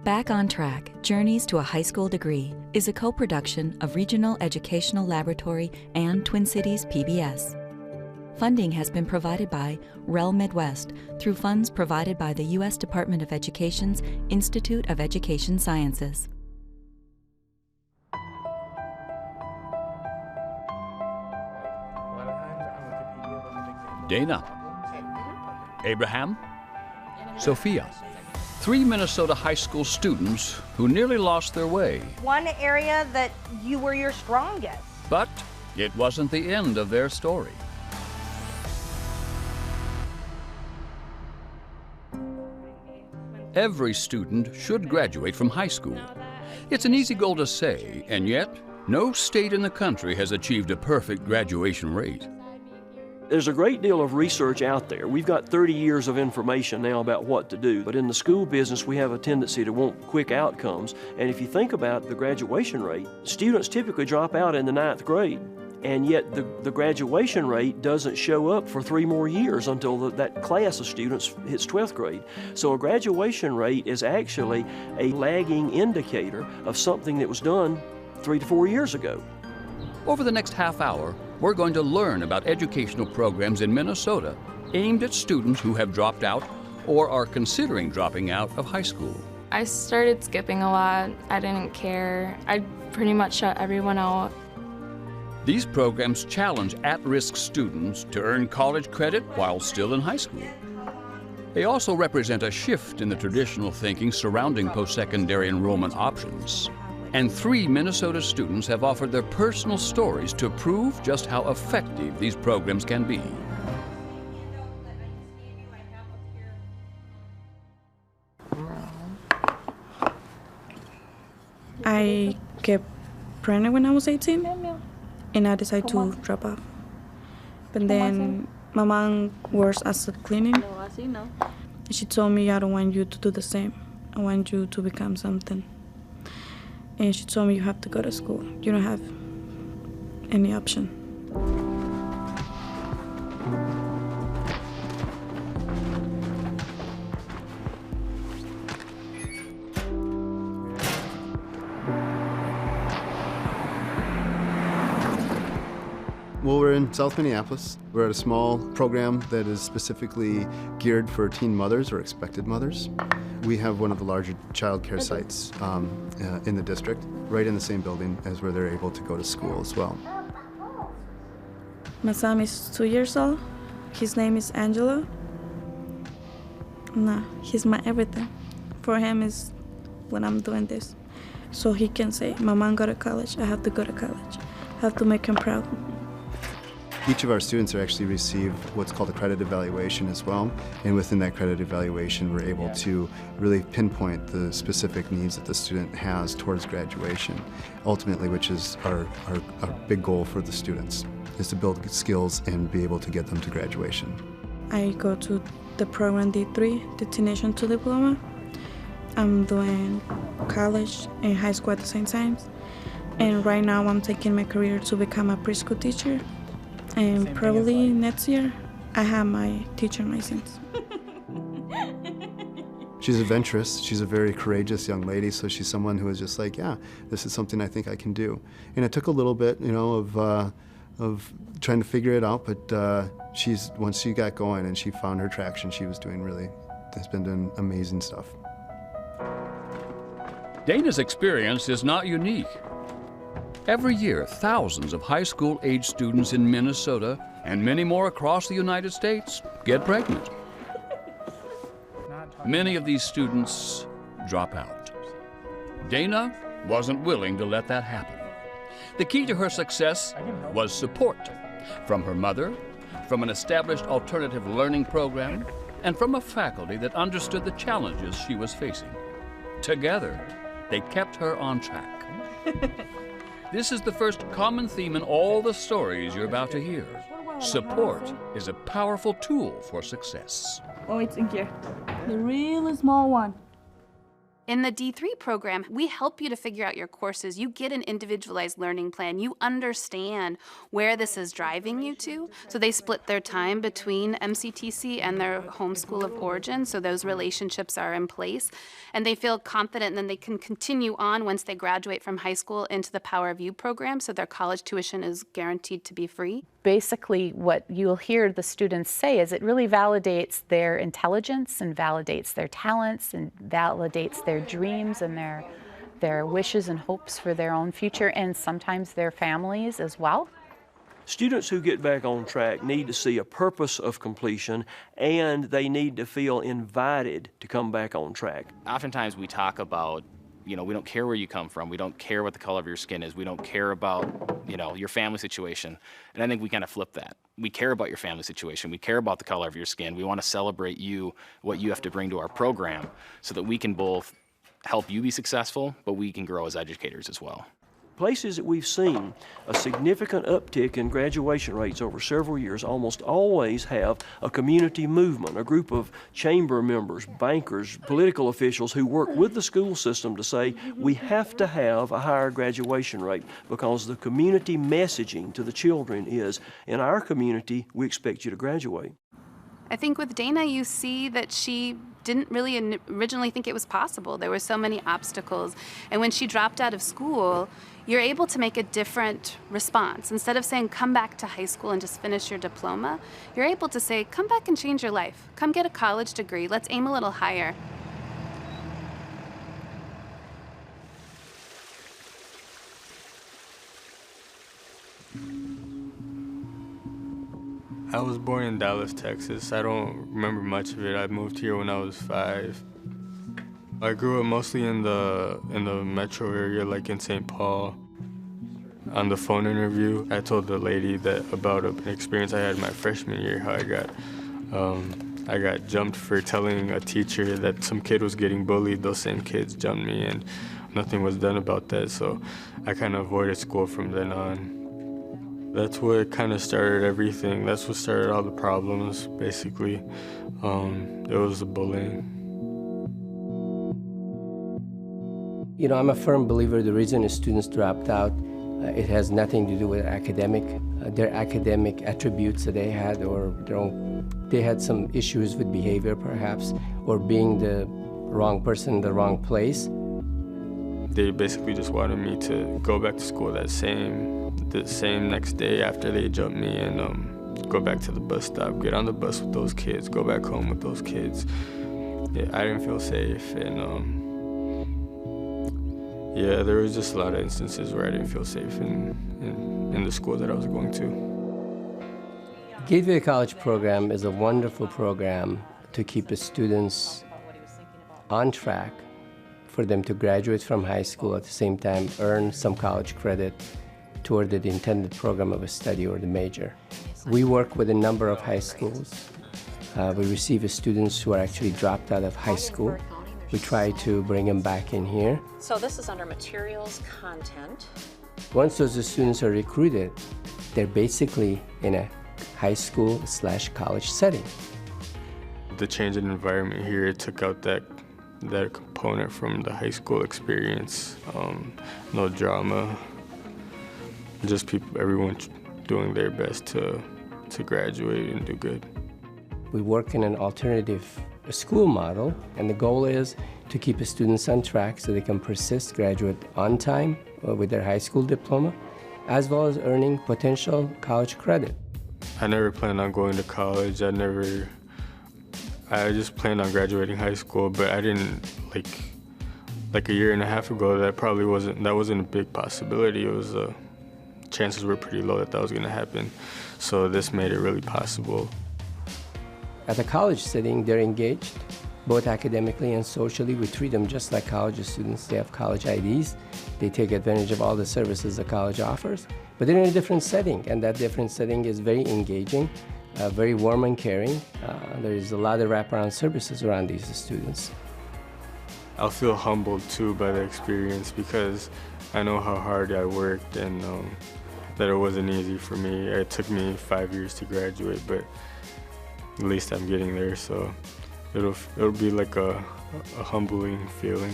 Back on Track, Journeys to a High School Degree is a co-production of Regional Educational Laboratory and Twin Cities PBS. Funding has been provided by REL Midwest through funds provided by the U.S. Department of Education's Institute of Education Sciences. Dana, Abraham, Sophia, 3 Minnesota high school students who nearly lost their way. One area that you were your strongest. But it wasn't the end of their story. Every student should graduate from high school. It's an easy goal to say, and yet, no state in the country has achieved a perfect graduation rate. There's a great deal of research out there. We've got 30 years of information now about what to do, but in the school business we have a tendency to want quick outcomes, and if you think about the graduation rate, students typically drop out in the 9th grade, and yet the graduation rate doesn't show up for 3 more years until that class of students hits 12th grade. So a graduation rate is actually a lagging indicator of something that was done 3 to 4 years ago. Over the next half hour, we're going to learn about educational programs in Minnesota aimed at students who have dropped out or are considering dropping out of high school. I started skipping a lot. I didn't care. I pretty much shut everyone out. These programs challenge at-risk students to earn college credit while still in high school. They also represent a shift in the traditional thinking surrounding post-secondary enrollment options. And 3 Minnesota students have offered their personal stories to prove just how effective these programs can be. I got pregnant when I was 18, and I decided to drop off. But then my mom works as a cleaning. She told me, I don't want you to do the same. I want you to become something. And she told me, you have to go to school. You don't have any option. Well, we're in South Minneapolis. We're at a small program that is specifically geared for teen mothers or expected mothers. We have one of the larger child care sites in the district, right in the same building as where they're able to go to school as well. My son is 2 years old. His name is Angelo. No, he's my everything. For him is when I'm doing this. So he can say, my mom go to college, I have to go to college. I have to make him proud. Each of our students are actually receive what's called a credit evaluation as well, and within that credit evaluation we're able to really pinpoint the specific needs that the student has towards graduation, ultimately, which is our big goal for the students, is to build skills and be able to get them to graduation. I go to the program D3, Destination to Diploma. I'm doing college and high school at the same time, and right now I'm taking my career to become a preschool teacher. And probably next year, I have my teaching license. She's adventurous. She's a very courageous young lady, so she's someone who is just like, yeah, this is something I think I can do. And it took a little bit, you know, of trying to figure it out, but once she got going and she found her traction, she was has been doing amazing stuff. Dana's experience is not unique. Every year, thousands of high school-age students in Minnesota and many more across the United States get pregnant. Many of these students drop out. Dana wasn't willing to let that happen. The key to her success was support from her mother, from an established alternative learning program, and from a faculty that understood the challenges she was facing. Together, they kept her on track. This is the first common theme in all the stories you're about to hear. Support is a powerful tool for success. Oh, it's in here. The really small one. In the D3 program, we help you to figure out your courses. You get an individualized learning plan. You understand where this is driving you to. So they split their time between MCTC and their home school of origin, so those relationships are in place. And they feel confident, and then they can continue on once they graduate from high school into the Power of You program, so their college tuition is guaranteed to be free. Basically, what you'll hear the students say is it really validates their intelligence and validates their talents and validates their dreams and their wishes and hopes for their own future, and sometimes their families as well. Students who get back on track need to see a purpose of completion, and they need to feel invited to come back on track. Oftentimes we talk about, we don't care where you come from. We don't care what the color of your skin is. We don't care about, your family situation. And I think we kind of flip that. We care about your family situation. We care about the color of your skin. We want to celebrate you, what you have to bring to our program, so that we can both help you be successful, but we can grow as educators as well. Places that we've seen a significant uptick in graduation rates over several years almost always have a community movement, a group of chamber members, bankers, political officials who work with the school system to say we have to have a higher graduation rate because the community messaging to the children is, in our community, we expect you to graduate. I think with Dana, you see that she didn't really originally think it was possible. There were so many obstacles. And when she dropped out of school, you're able to make a different response. Instead of saying, come back to high school and just finish your diploma, you're able to say, come back and change your life. Come get a college degree. Let's aim a little higher. I was born in Dallas, Texas. I don't remember much of it. I moved here when I was 5. I grew up mostly in the metro area, like in St. Paul. On the phone interview, I told the lady about an experience I had my freshman year, how I got jumped for telling a teacher that some kid was getting bullied. Those same kids jumped me, and nothing was done about that, so I kind of avoided school from then on. That's what kind of started everything. That's what started all the problems, basically. It was the bullying. I'm a firm believer the reason students dropped out, it has nothing to do with their academic attributes that they had, or they had some issues with behavior perhaps, or being the wrong person in the wrong place. They basically just wanted me to go back to school the same next day after they jumped me, and go back to the bus stop, get on the bus with those kids, go back home with those kids. Yeah, I didn't feel safe, and yeah, there was just a lot of instances where I didn't feel safe in the school that I was going to. Gateway College program is a wonderful program to keep the students on track for them to graduate from high school, at the same time earn some college credit toward the intended program of a study or the major. We work with a number of high schools. We receive students who are actually dropped out of high school. We try to bring them back in here. So this is under materials content. Once those students are recruited, they're basically in a high school/college setting. The change in environment here, it took out that component from the high school experience. No drama, just everyone doing their best to graduate and do good. We work in an alternative school model, and the goal is to keep the students on track so they can persist, graduate on time with their high school diploma, as well as earning potential college credit. I never planned on going to college. I just planned on graduating high school, but I didn't, like a year and a half ago, that wasn't a big possibility. It was, chances were pretty low that was gonna happen. So this made it really possible. At the college setting, they're engaged, both academically and socially. We treat them just like college students. They have college IDs. They take advantage of all the services the college offers, but they're in a different setting, and that different setting is very engaging, very warm and caring. There's a lot of wraparound services around these students. I'll feel humbled too by the experience, because I know how hard I worked, and that it wasn't easy for me. It took me 5 years to graduate, but at least I'm getting there, so it'll be like a humbling feeling.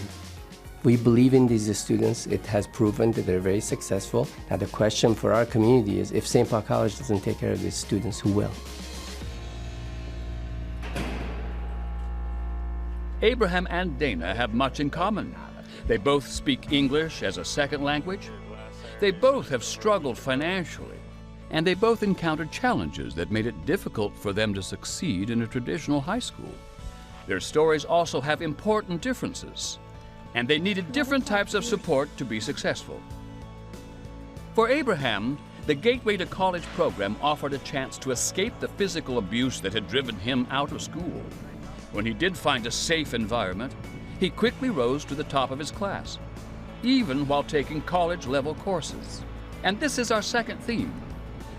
We believe in these students. It has proven that they're very successful. Now the question for our community is, if St. Paul College doesn't take care of these students, who will? Abraham and Dana have much in common. They both speak English as a second language. They both have struggled financially, and they both encountered challenges that made it difficult for them to succeed in a traditional high school. Their stories also have important differences, and they needed different types of support to be successful. For Abraham, the Gateway to College program offered a chance to escape the physical abuse that had driven him out of school. When he did find a safe environment, he quickly rose to the top of his class, even while taking college-level courses. And this is our second theme.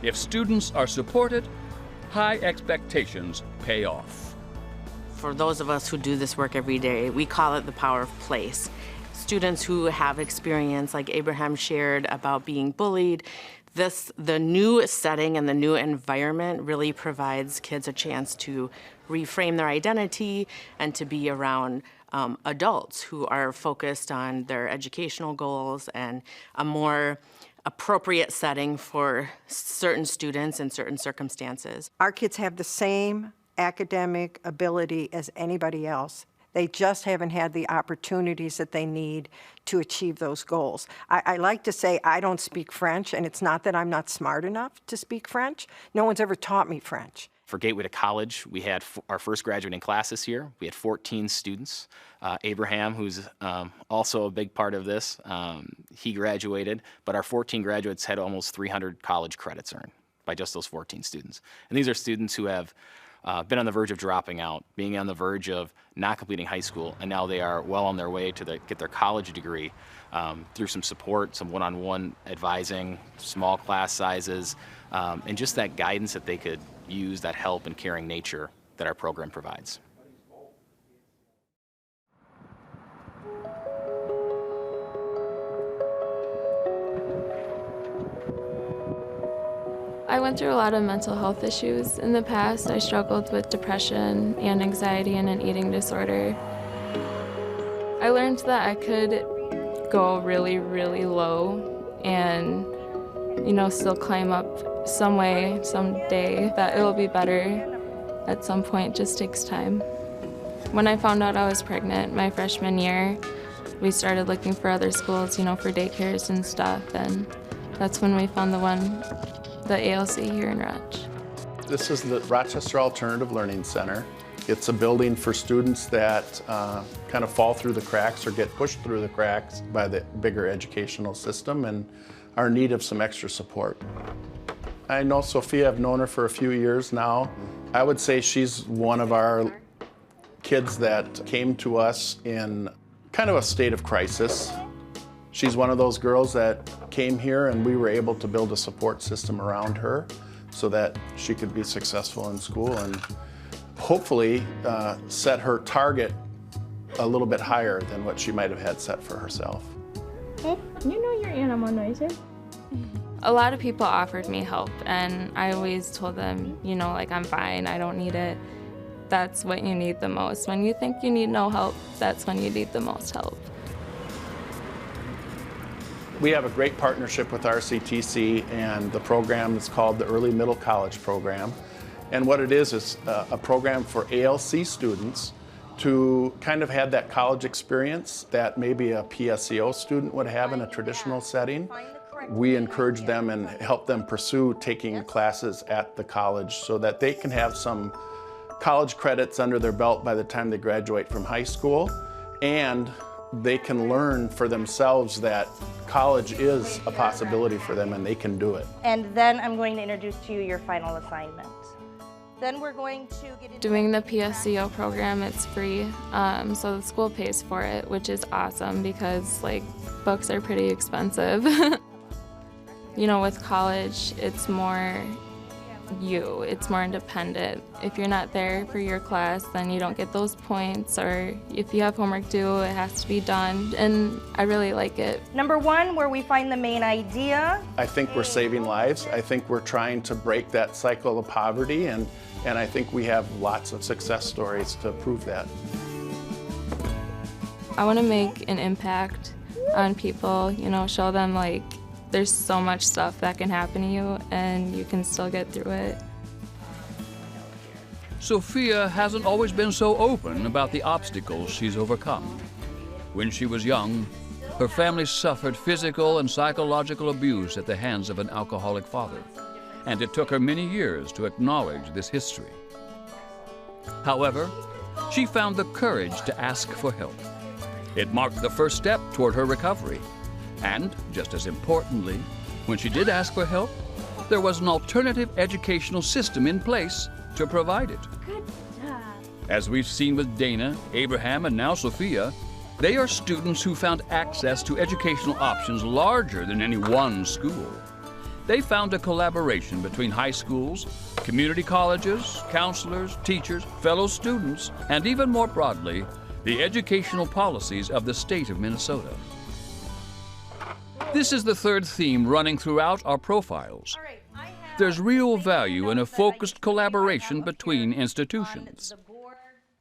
If students are supported, high expectations pay off. For those of us who do this work every day, we call it the power of place. Students who have experience, like Abraham shared, about being bullied, the new setting and the new environment really provides kids a chance to reframe their identity and to be around adults who are focused on their educational goals and a more appropriate setting for certain students in certain circumstances. Our kids have the same academic ability as anybody else. They just haven't had the opportunities that they need to achieve those goals. I like to say I don't speak French, and it's not that I'm not smart enough to speak French. No one's ever taught me French. For Gateway to College, we had our first graduating class this year. We had 14 students. Abraham, who's also a big part of this, he graduated, but our 14 graduates had almost 300 college credits earned by just those 14 students. And these are students who have been on the verge of dropping out, being on the verge of not completing high school, and now they are well on their way to get their college degree through some support, some one-on-one advising, small class sizes, and just that guidance that they could use, that help and caring nature that our program provides. I went through a lot of mental health issues in the past. I struggled with depression and anxiety and an eating disorder. I learned that I could go really, really low and, still climb up some way, someday, that it'll be better at some point. It just takes time. When I found out I was pregnant my freshman year, we started looking for other schools, for daycares and stuff, and that's when we found the ALC here in Roch. This is the Rochester Alternative Learning Center. It's a building for students that kind of fall through the cracks or get pushed through the cracks by the bigger educational system and are in need of some extra support. I know Sophia, I've known her for a few years now. I would say she's one of our kids that came to us in kind of a state of crisis. She's one of those girls that came here and we were able to build a support system around her so that she could be successful in school and hopefully set her target a little bit higher than what she might have had set for herself. Hey, you know your animal noises. A lot of people offered me help, and I always told them, I'm fine, I don't need it. That's what you need the most. When you think you need no help, that's when you need the most help. We have a great partnership with RCTC, and the program is called the Early Middle College Program. And what it is a program for ALC students to kind of have that college experience that maybe a PSEO student would have in a traditional setting. We encourage them and help them pursue taking classes at the college so that they can have some college credits under their belt by the time they graduate from high school, and they can learn for themselves that college is a possibility for them and they can do it. And then I'm going to introduce to you your final assignment. Then we're going to get into doing the PSEO program. It's free, so the school pays for it, which is awesome because books are pretty expensive. With college, it's more it's more independent. If you're not there for your class, then you don't get those points, or if you have homework due, it has to be done, and I really like it. Number one, where we find the main idea. I think we're saving lives. I think we're trying to break that cycle of poverty, and I think we have lots of success stories to prove that. I want to make an impact on people, you know, show them like there's so much stuff that can happen to you and you can still get through it. Sophia hasn't always been so open about the obstacles she's overcome. When she was young, her family suffered physical and psychological abuse at the hands of an alcoholic father, and it took her many years to acknowledge this history. However, she found the courage to ask for help. It marked the first step toward her recovery. And, just as importantly, when she did ask for help, there was an alternative educational system in place to provide it. Good job. As we've seen with Dana, Abraham, and now Sophia, they are students who found access to educational options larger than any one school. They found a collaboration between high schools, community colleges, counselors, teachers, fellow students, and even more broadly, the educational policies of the state of Minnesota. This is the third theme running throughout our profiles. There's real value in a focused collaboration between institutions.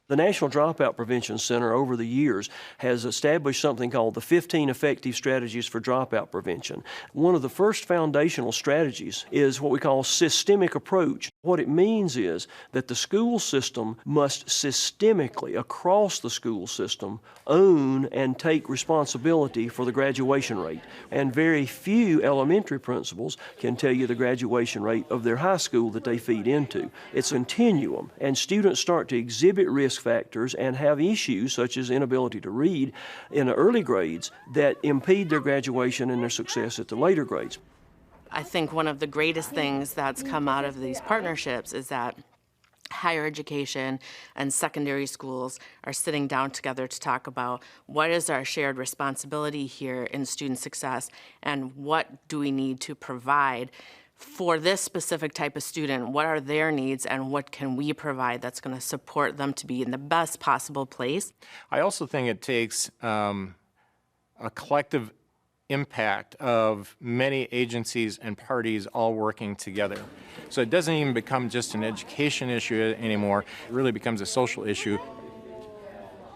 The National Dropout Prevention Center over the years has established something called the 15 Effective Strategies for Dropout Prevention. One of the first foundational strategies is what we call systemic approach. What it means is that the school system must systemically, across the school system, own and take responsibility for the graduation rate. And very few elementary principals can tell you the graduation rate of their high school that they feed into. It's a continuum, and students start to exhibit risk factors and have issues such as inability to read in the early grades that impede their graduation and their success at the later grades. I think one of the greatest things that's come out of these partnerships is that higher education and secondary schools are sitting down together to talk about what is our shared responsibility here in student success and what do we need to provide for this specific type of student. What are their needs and what can we provide that's going to support them to be in the best possible place? I also think it takes a collective impact of many agencies and parties all working together. So it doesn't even become just an education issue anymore. It really becomes a social issue.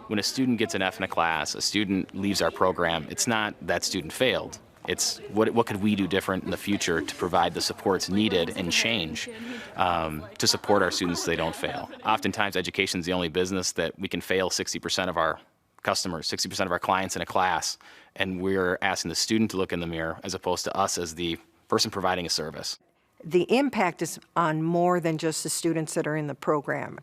When a student gets an F in a class, a student leaves our program, it's not that student failed. It's what could we do different in the future to provide the supports needed and change to support our students so they don't fail. Oftentimes education is the only business that we can fail 60% of our customers, 60% of our clients in a class, and we're asking the student to look in the mirror as opposed to us as the person providing a service. The impact is on more than just the students that are in the program.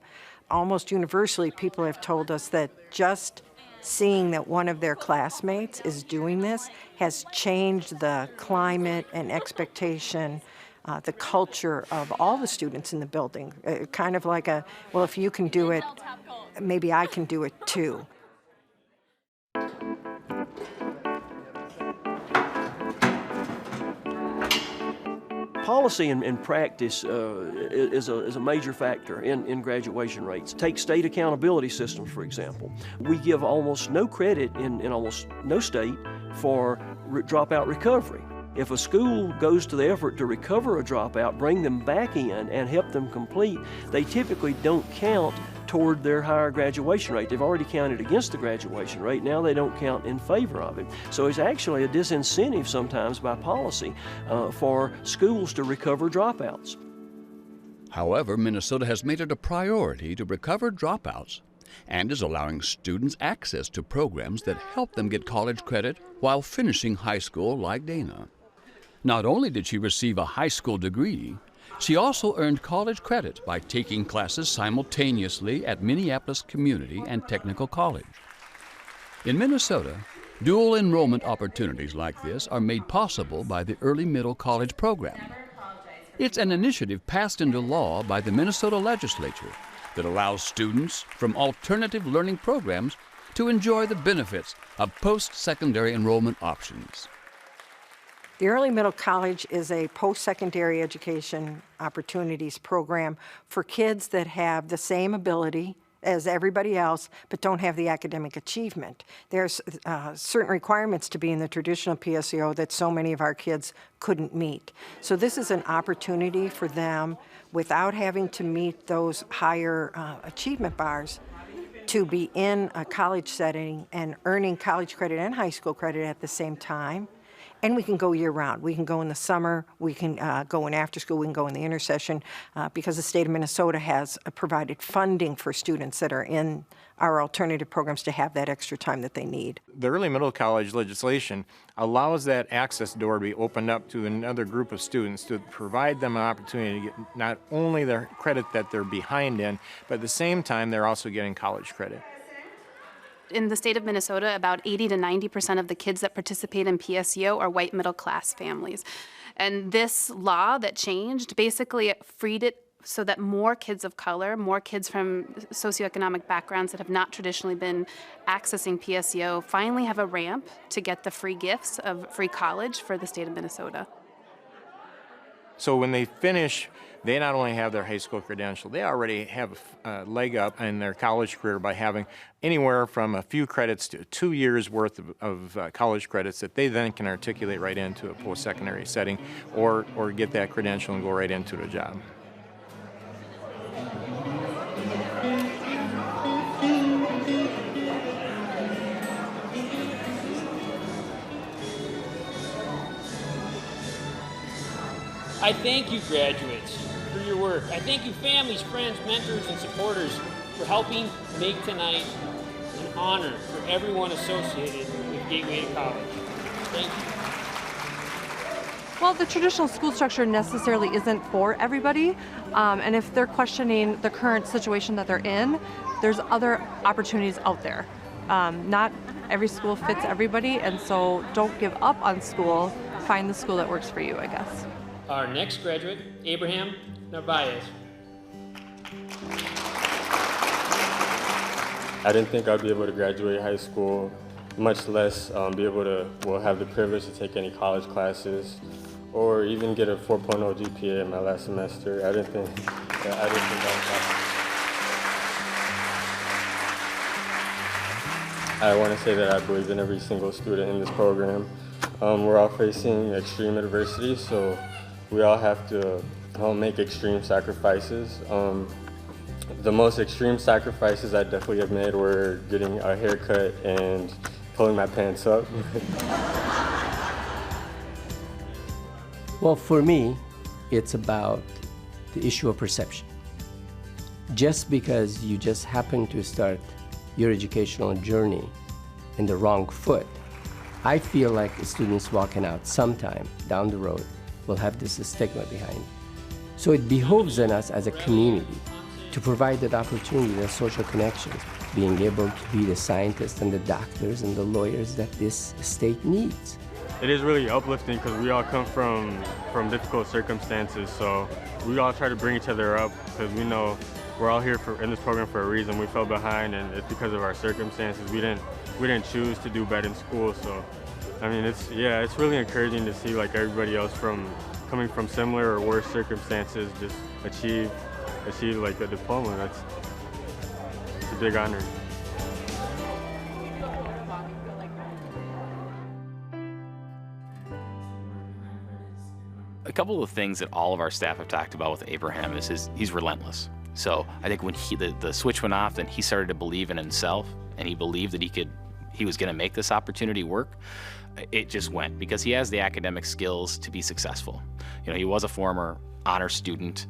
Almost universally, people have told us that just seeing that one of their classmates is doing this has changed the climate and expectation, the culture of all the students in the building. Kind of like a, well, if you can do it, maybe I can do it too. Policy and practice is a major factor in graduation rates. Take state accountability systems, for example. We give almost no credit in almost no state for dropout recovery. If a school goes to the effort to recover a dropout, bring them back in and help them complete, they typically don't count toward their higher graduation rate. They've already counted against the graduation rate. Now they don't count in favor of it. So it's actually a disincentive sometimes by policy for schools to recover dropouts. However, Minnesota has made it a priority to recover dropouts and is allowing students access to programs that help them get college credit while finishing high school, like Dana. Not only did she receive a high school degree, she also earned college credit by taking classes simultaneously at Minneapolis Community and Technical College. In Minnesota, dual enrollment opportunities like this are made possible by the Early Middle College program. It's an initiative passed into law by the Minnesota legislature that allows students from alternative learning programs to enjoy the benefits of post-secondary enrollment options. The Early Middle College is a post-secondary education opportunities program for kids that have the same ability as everybody else, but don't have the academic achievement. There's certain requirements to be in the traditional PSEO that so many of our kids couldn't meet. So this is an opportunity for them, without having to meet those higher achievement bars, to be in a college setting and earning college credit and high school credit at the same time. And we can go year-round. We can go in the summer, we can go in after school, we can go in the intersession, because the state of Minnesota has provided funding for students that are in our alternative programs to have that extra time that they need. The early middle college legislation allows that access door to be opened up to another group of students to provide them an opportunity to get not only their credit that they're behind in, but at the same time they're also getting college credit. In the state of Minnesota, about 80 to 90% of the kids that participate in PSEO are white middle class families. And this law that changed basically freed it so that more kids of color, more kids from socioeconomic backgrounds that have not traditionally been accessing PSEO finally have a ramp to get the free gifts of free college for the state of Minnesota. So when they finish, they not only have their high school credential, they already have a leg up in their college career by having anywhere from a few credits to 2 years worth of college credits that they then can articulate right into a post-secondary setting or get that credential and go right into the job. I thank you, graduates, for your work. I thank you, families, friends, mentors, and supporters for helping make tonight an honor for everyone associated with Gateway to College. Thank you. Well, the traditional school structure necessarily isn't for everybody, and if they're questioning the current situation that they're in, there's other opportunities out there. Not every school fits everybody, and so don't give up on school. Find the school that works for you, I guess. Our next graduate, Abraham Narvaez. I didn't think I'd be able to graduate high school, much less be able to have the privilege to take any college classes or even get a 4.0 GPA in my last semester. I didn't think that was possible. I want to say that I believe in every single student in this program. We're all facing extreme adversity, so we all have to make extreme sacrifices. The most extreme sacrifices I definitely have made were getting a haircut and pulling my pants up. Well, for me, it's about the issue of perception. Just because you just happen to start your educational journey in the wrong foot, I feel like students walking out sometime down the road will have this stigma behind. So it behoves on us as a community to provide that opportunity, the social connections, being able to be the scientists and the doctors and the lawyers that this state needs. It is really uplifting because we all come from difficult circumstances, so we all try to bring each other up because we know we're all here in this program for a reason. We fell behind and it's because of our circumstances. We didn't choose to do bad in school, so I mean, it's really encouraging to see like everybody else coming from similar or worse circumstances just achieve like a diploma. It's a big honor. A couple of things that all of our staff have talked about with Abraham is he's relentless. So I think when the switch went off, then he started to believe in himself, and he believed that he was going to make this opportunity work. It just went because he has the academic skills to be successful. You know, he was a former honor student.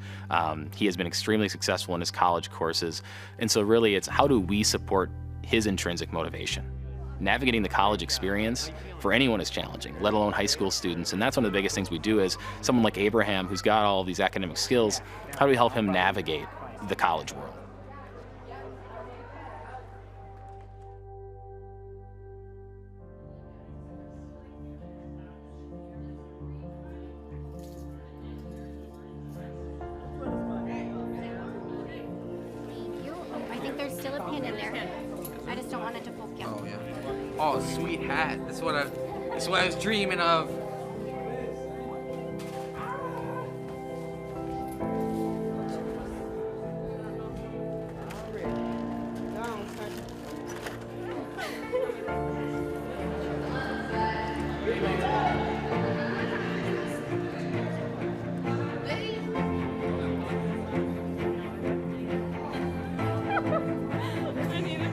He has been extremely successful in his college courses. And so really it's how do we support his intrinsic motivation? Navigating the college experience for anyone is challenging, let alone high school students. And that's one of the biggest things we do is someone like Abraham, who's got all these academic skills, how do we help him navigate the college world? Oh, sweet hat. That's what I was dreaming of. I need a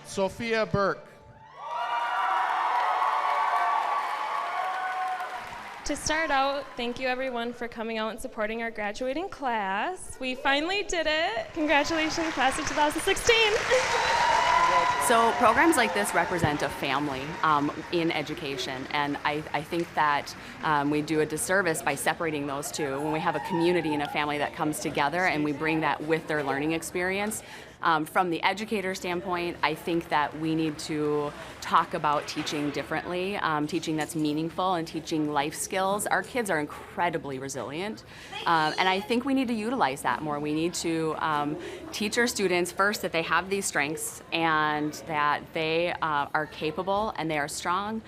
Sophia Burke. To start out, thank you everyone for coming out and supporting our graduating class. We finally did it. Congratulations, class of 2016. So programs like this represent a family in education, and I think that we do a disservice by separating those two. When we have a community and a family that comes together and we bring that with their learning experience, from the educator standpoint, I think that we need to talk about teaching differently, teaching that's meaningful and teaching life skills. Our kids are incredibly resilient, and I think we need to utilize that more. We need to teach our students first that they have these strengths and that they are capable and they are strong.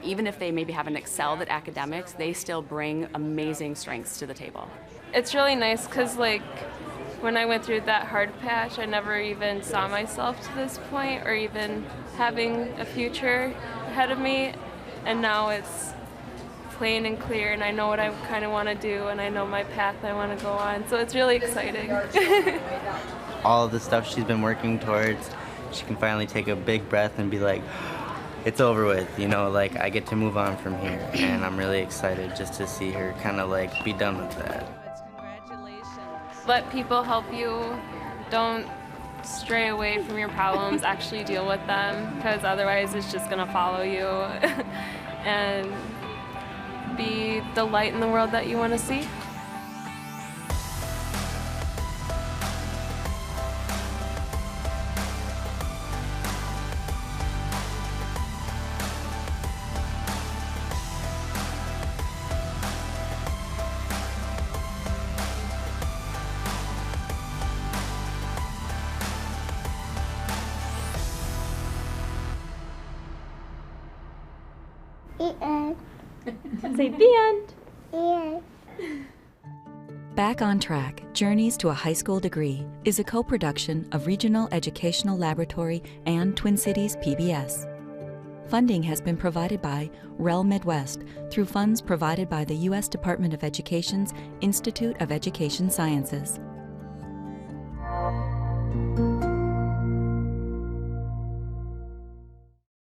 Even if they maybe haven't excelled at academics, they still bring amazing strengths to the table. It's really nice because, like, when I went through that hard patch, I never even saw myself to this point or even having a future ahead of me. And now it's plain and clear, and I know what I kind of want to do, and I know my path I want to go on. So it's really exciting. All of the stuff she's been working towards, she can finally take a big breath and be like, it's over with, you know, like I get to move on from here. And I'm really excited just to see her kind of like be done with that. Let people help you. Don't stray away from your problems. Actually deal with them, because otherwise it's just going to follow you. And be the light in the world that you want to see. Say the end. Back on Track, Journeys to a High School Degree is a co-production of Regional Educational Laboratory and Twin Cities PBS. Funding has been provided by REL Midwest through funds provided by the U.S. Department of Education's Institute of Education Sciences.